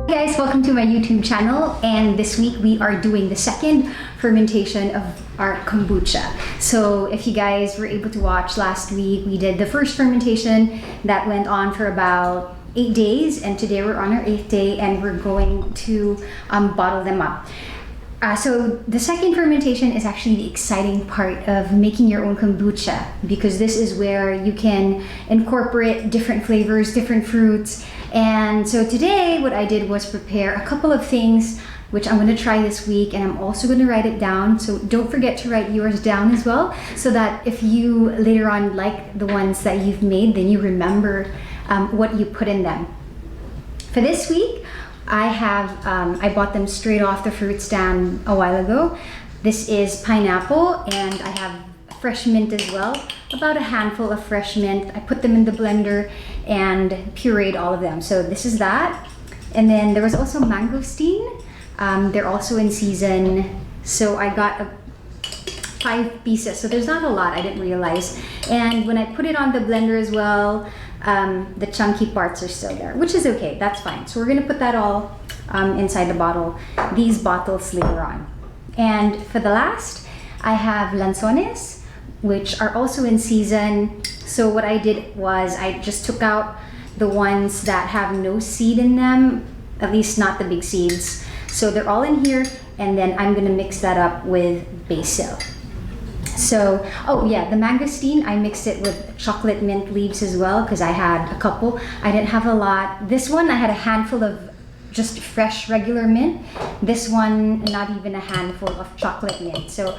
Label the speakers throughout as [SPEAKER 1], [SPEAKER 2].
[SPEAKER 1] Hey guys, welcome to my YouTube channel, and this week we are doing the second fermentation of our kombucha. So if you guys were able to watch last week, we did the first fermentation that went on for about 8 days, and today we're on our 8th day and we're going to bottle them up. So the second fermentation is actually the exciting part of making your own kombucha, because this is where you can incorporate different flavors, different fruits. And so today what I did was prepare a couple of things which I'm going to try this week, and I'm also going to write it down. So don't forget to write yours down as well, so that if you later on like the ones that you've made, then you remember what you put in them. For this week, I bought them straight off the fruit stand a while ago. This is pineapple, and I have fresh mint as well, about a handful of fresh mint. I put them in the blender and pureed all of them. So this is that. And then there was also mangosteen. They're also in season. So I got 5 pieces. So there's not a lot, I didn't realize. And when I put it on the blender as well, the chunky parts are still there, which is okay, that's fine. So we're gonna put that all inside the bottle, these bottles later on. And for the last, I have lanzones, which are also in season. So what I did was I just took out the ones that have no seed in them, at least not the big seeds. So they're all in here, and then I'm gonna mix that up with basil. So, oh yeah, the mangosteen, I mixed it with chocolate mint leaves as well, because I had a couple. I didn't have a lot. This one, I had a handful of just fresh regular mint. This one, not even a handful of chocolate mint. So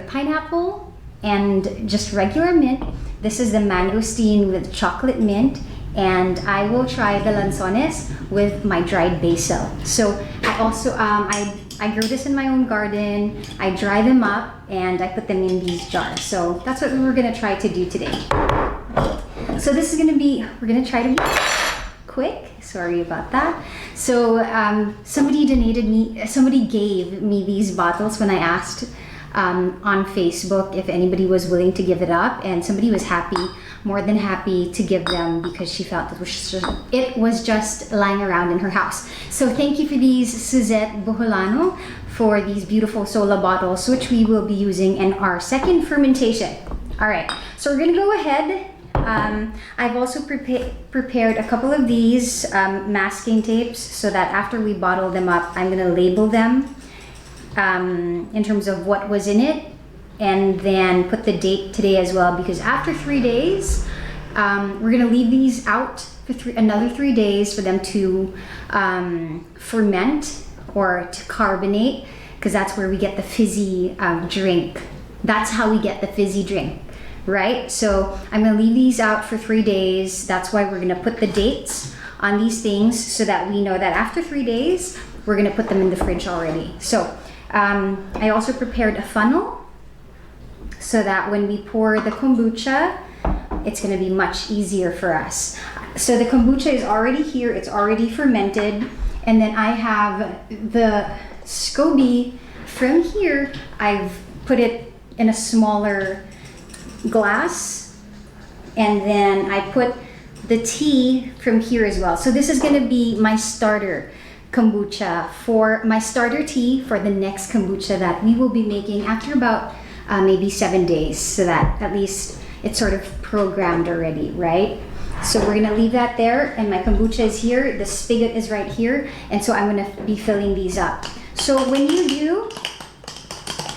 [SPEAKER 1] pineapple and just regular mint. This is the mangosteen with chocolate mint, and I will try the lanzones with my dried basil. So I also, I grow this in my own garden. I dry them up and I put them in these jars. So that's what we were gonna try to do today. So this is gonna be, we're gonna try to be quick. Sorry about that. So somebody gave me these bottles when I asked on Facebook if anybody was willing to give it up, and somebody was more than happy to give them, because she felt it was just lying around in her house. So thank you for these Suzette Boholano for these beautiful Sola bottles, which we will be using in our second fermentation. All right, so we're gonna go ahead. I've also prepared a couple of these masking tapes, so that after we bottle them up, I'm gonna label them in terms of what was in it, and then put the date today as well, because after 3 days, we're gonna leave these out for another 3 days for them to ferment or to carbonate, because that's where we get the fizzy drink. That's how we get the fizzy drink, right? So I'm gonna leave these out for 3 days. That's why we're gonna put the dates on these things, so that we know that after 3 days, we're gonna put them in the fridge already. So I also prepared a funnel, so that when we pour the kombucha, it's gonna be much easier for us. So the kombucha is already here, it's already fermented, and then I have the SCOBY from here. I've put it in a smaller glass, and then I put the tea from here as well. So this is gonna be my starter kombucha, for my starter tea for the next kombucha that we will be making after about maybe 7 days, so that at least it's sort of programmed already, right? So we're gonna leave that there, and my kombucha is here, the spigot is right here, and so I'm gonna be filling these up. So when you do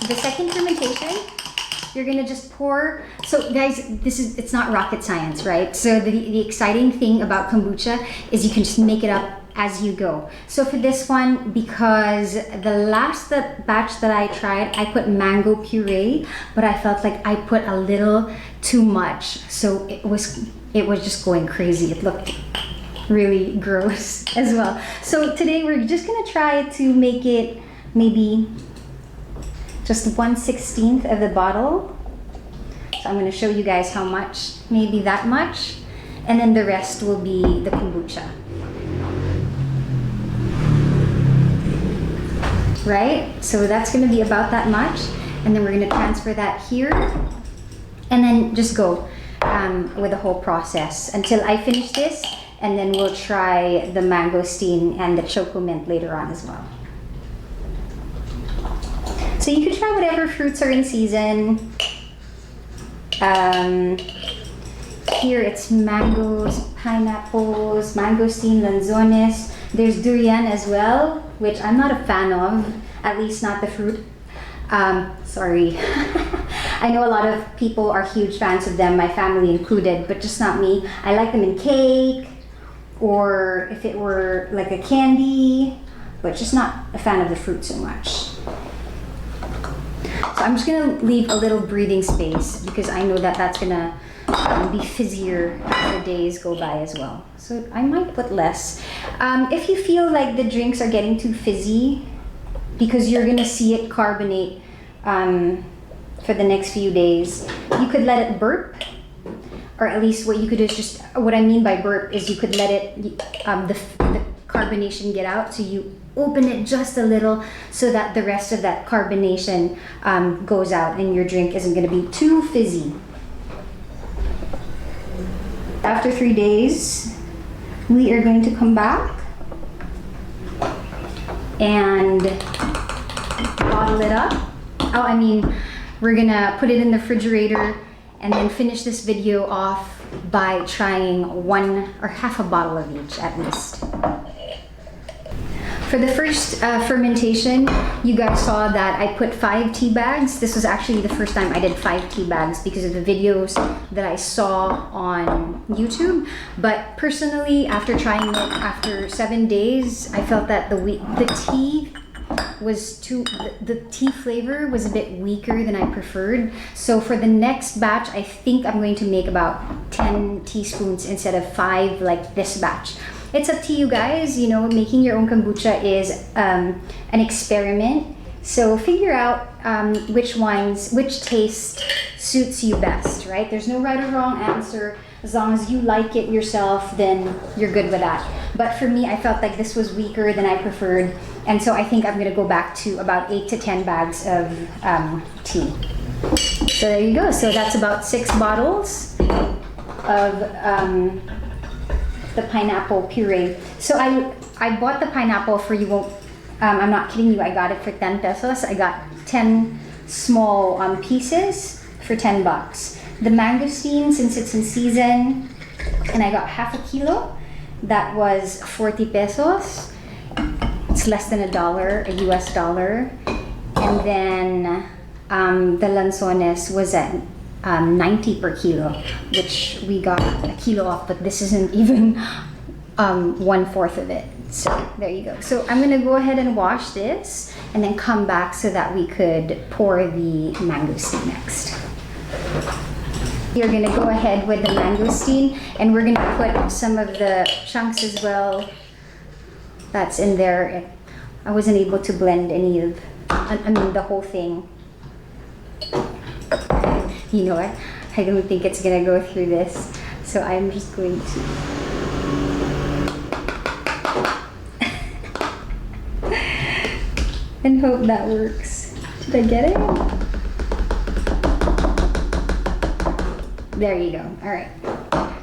[SPEAKER 1] the second fermentation, you're gonna just pour. So guys, it's not rocket science, right? So the exciting thing about kombucha is you can just make it up as you go. So for this one, because the last batch that I tried, I put mango puree, but I felt like I put a little too much. So it was just going crazy. It looked really gross as well. So today we're just gonna try to make it maybe just 1/16 of the bottle. So I'm gonna show you guys how much, maybe that much. And then the rest will be the kombucha. Right? So that's gonna be about that much. And then we're gonna transfer that here, and then just go with the whole process until I finish this, and then we'll try the mangosteen and the choco mint later on as well. So you can try whatever fruits are in season. Here it's mangoes, pineapples, mangosteen, lanzones. There's durian as well, which I'm not a fan of, at least not the fruit. Sorry. I know a lot of people are huge fans of them, my family included, but just not me. I like them in cake, or if it were like a candy, but just not a fan of the fruit so much. So I'm just gonna leave a little breathing space because I know that that's gonna be fizzier as the days go by as well. So I might put less. If you feel like the drinks are getting too fizzy, because you're gonna see it carbonate for the next few days, you could let it burp, or at least what you could do is just, what I mean by burp is you could let it, the carbonation get out, so you open it just a little so that the rest of that carbonation goes out and your drink isn't gonna be too fizzy. After 3 days, we are going to come back and bottle it up. Oh, I mean, we're gonna put it in the refrigerator and then finish this video off by trying one or half a bottle of each at least. For the first fermentation, you guys saw that I put 5 tea bags. This was actually the first time I did 5 tea bags because of the videos that I saw on YouTube. But personally, after trying it after 7 days, I felt that the tea was the tea flavor was a bit weaker than I preferred. So for the next batch, I think I'm going to make about 10 teaspoons instead of 5 like this batch. It's up to you guys, you know, making your own kombucha is an experiment. So figure out which taste suits you best, right? There's no right or wrong answer. As long as you like it yourself, then you're good with that. But for me, I felt like this was weaker than I preferred. And so I think I'm gonna go back to about 8 to 10 bags of tea. So there you go. So that's about 6 bottles of the pineapple puree. So I bought the pineapple for, you won't, I'm not kidding you, I got it for 10 pesos. I got 10 small pieces for 10 bucks. The mangosteen, since it's in season, and I got half a kilo, that was 40 pesos. It's less than $1, a US dollar. And then the lanzones was at 90 per kilo, which we got a kilo off, but this isn't even 1/4 of it. So there you go. So I'm gonna go ahead and wash this and then come back so that we could pour the mangosteen next. You're gonna go ahead with the mangosteen, and we're gonna put some of the chunks as well that's in there. I wasn't able to blend any of, I mean the whole thing. You know what? I don't think it's gonna go through this, so I'm just going to. And hope that works. Did I get it? There you go. All right.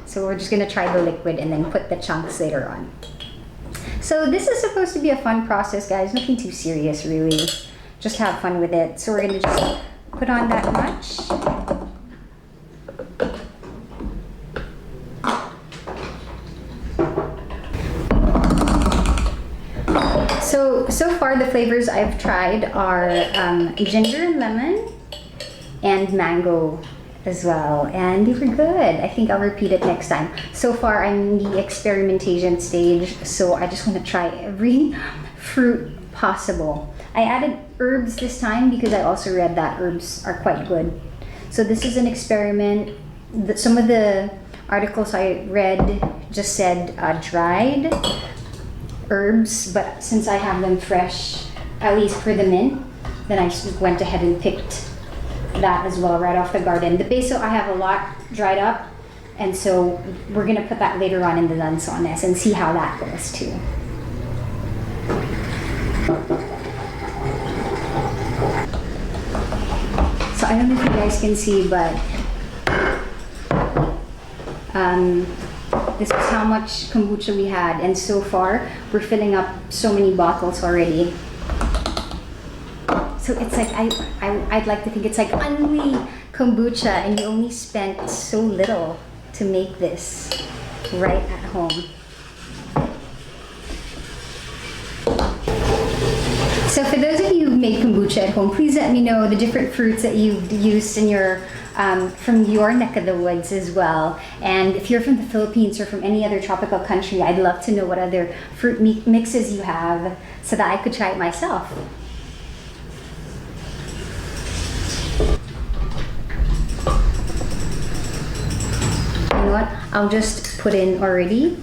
[SPEAKER 1] So we're just gonna try the liquid and then put the chunks later on. So this is supposed to be a fun process, guys. Nothing too serious, really. Just have fun with it. So we're gonna just put on that much. So far the flavors I've tried are ginger and lemon and mango as well, and they were good. I think I'll repeat it next time. So far I'm in the experimentation stage, so I just want to try every fruit possible. I added herbs this time because I also read that herbs are quite good. So this is an experiment. Some of the articles I read just said dried herbs, but since I have them fresh, at least for the mint, then I just went ahead and picked that as well right off the garden. The basil, I have a lot dried up, and so we're gonna put that later on in the lanzones and see how that goes too. So I don't know if you guys can see, but this is how much kombucha we had, and so far we're filling up so many bottles already. So it's like I'd like to think it's like only kombucha, and you only spent so little to make this right at home. So for those of you who made kombucha at home, please let me know the different fruits that you've used in your from your neck of the woods as well. And if you're from the Philippines or from any other tropical country, I'd love to know what other fruit mixes you have so that I could try it myself. You know what? I'll just put in already.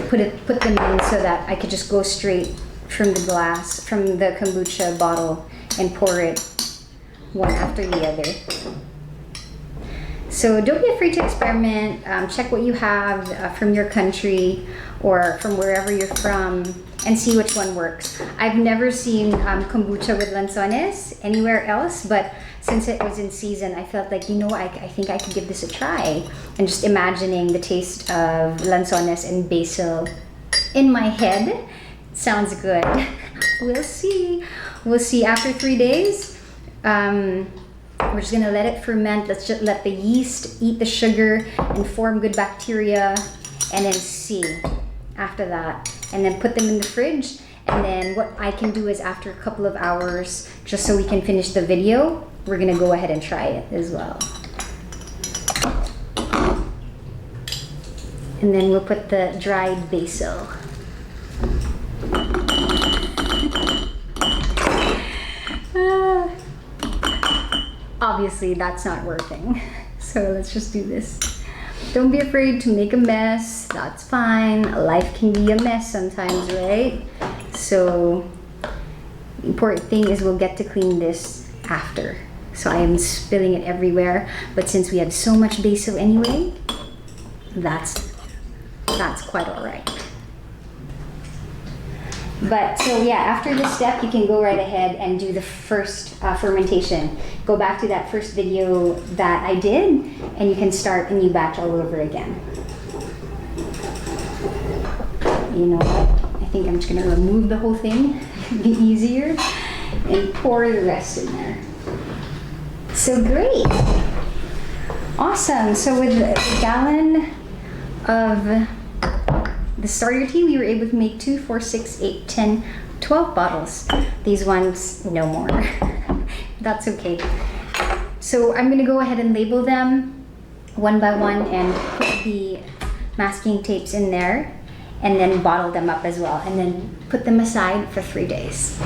[SPEAKER 1] Put them in so that I could just go straight from the glass, from the kombucha bottle, and pour it one after the other. So don't be afraid to experiment. Check what you have from your country or from wherever you're from and see which one works. I've never seen kombucha with lanzones anywhere else, but since it was in season, I felt like, you know, I think I could give this a try. And just imagining the taste of lanzones and basil in my head sounds good. We'll see. We'll see after 3 days. We're just gonna let it ferment. Let's just let the yeast eat the sugar and form good bacteria, and then see after that. And then put them in the fridge. And then what I can do is after a couple of hours, just so we can finish the video, we're gonna go ahead and try it as well. And then we'll put the dried basil. Obviously that's not working, so let's just do this. Don't be afraid to make a mess. That's fine. Life can be a mess sometimes, right? So the important thing is we'll get to clean this after. So I am spilling it everywhere, but since we had so much basil anyway, that's quite all right. But so yeah, after this step, you can go right ahead and do the first fermentation. Go back to that first video that I did, and you can start a new batch all over again. You know what? I think I'm just gonna remove the whole thing, be easier, and pour the rest in there. So great. Awesome. So with a gallon of the starter tea, we were able to make 2, 4, 6, 8, 10, 12 bottles. These ones, no more. That's okay. So I'm gonna go ahead and label them one by one and put the masking tapes in there, and then bottle them up as well, and then put them aside for 3 days.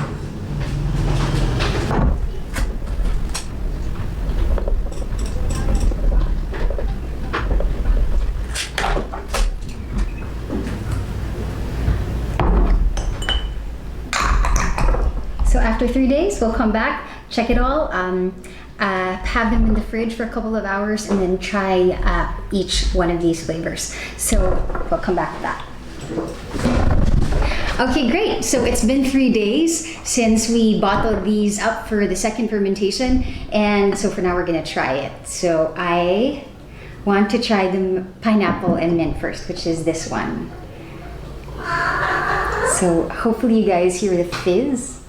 [SPEAKER 1] So after 3 days, we'll come back, check it all, have them in the fridge for a couple of hours, and then try each one of these flavors. So we'll come back with that. Okay, great. So it's been 3 days since we bottled these up for the second fermentation, and so for now we're gonna try it. So I want to try the pineapple and mint first, which is this one. So hopefully you guys hear the fizz.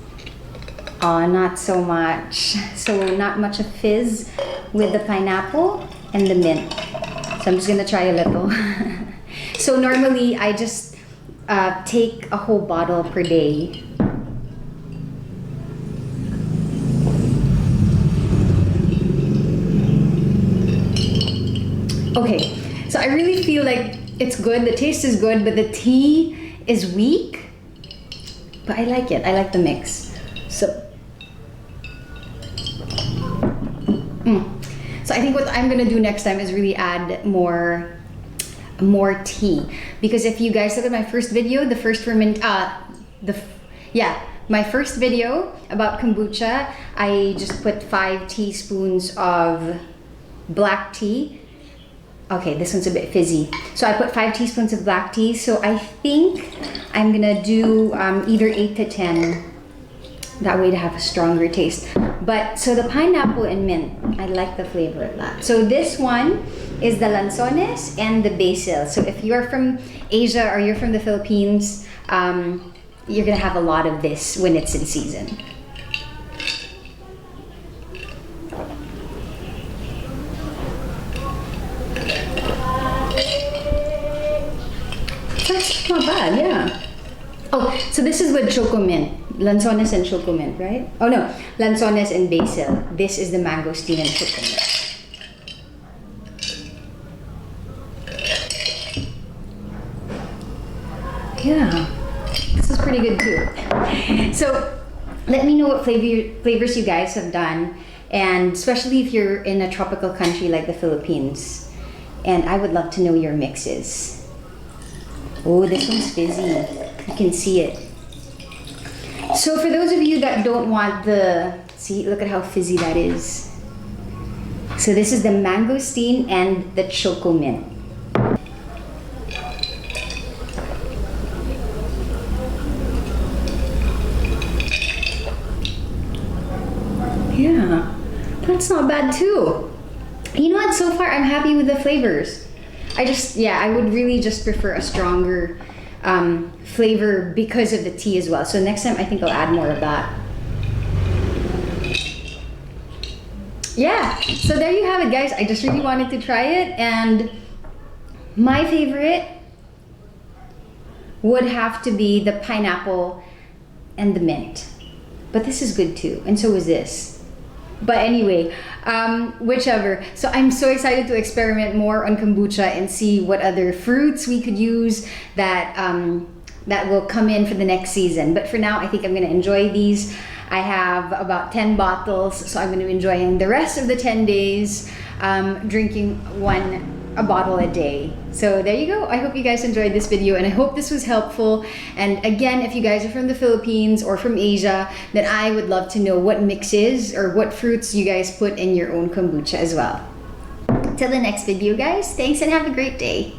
[SPEAKER 1] Not so much. So not much of fizz with the pineapple and the mint. So I'm just gonna try a little. So normally I just take a whole bottle per day. Okay, so I really feel like it's good. The taste is good, but the tea is weak. But I like it. I like the mix. So I think what I'm gonna do next time is really add more tea, because if you guys look at my first video, my first video about kombucha, I just put 5 teaspoons of black tea. Okay, this one's a bit fizzy. So I put 5 teaspoons of black tea. So I think I'm gonna do either 8 to 10. That way to have a stronger taste. But so the pineapple and mint, I like the flavor of that. So this one is the lanzones and the basil. So if you're from Asia or you're from the Philippines, you're gonna have a lot of this when it's in season. That's not bad, yeah. Oh, so this is with choco mint. Lanzones and choco mint, right? Oh no, lanzones and basil. This is the mangosteen and choco mint. Yeah, this is pretty good too. So let me know what flavors you guys have done, and especially if you're in a tropical country like the Philippines. And I would love to know your mixes. Oh, this one's fizzy. You can see it. So for those of you that don't want the, see, look at how fizzy that is. So this is the mangosteen and the choco mint. Yeah, that's not bad too. You know what, so far I'm happy with the flavors. I would really just prefer a stronger flavor because of the tea as well. So next time I think I'll add more of that. Yeah, so there you have it guys. I just really wanted to try it, and my favorite would have to be the pineapple and the mint. But this is good too, and so is this. But anyway, whichever. So I'm so excited to experiment more on kombucha and see what other fruits we could use that that will come in for the next season. But for now, I think I'm gonna enjoy these. I have about 10 bottles, so I'm gonna be enjoying the rest of the 10 days, drinking a bottle a day. So there you go. I hope you guys enjoyed this video, and I hope this was helpful. And again, if you guys are from the Philippines or from Asia, then I would love to know what mixes or what fruits you guys put in your own kombucha as well. Till the next video guys, thanks and have a great day.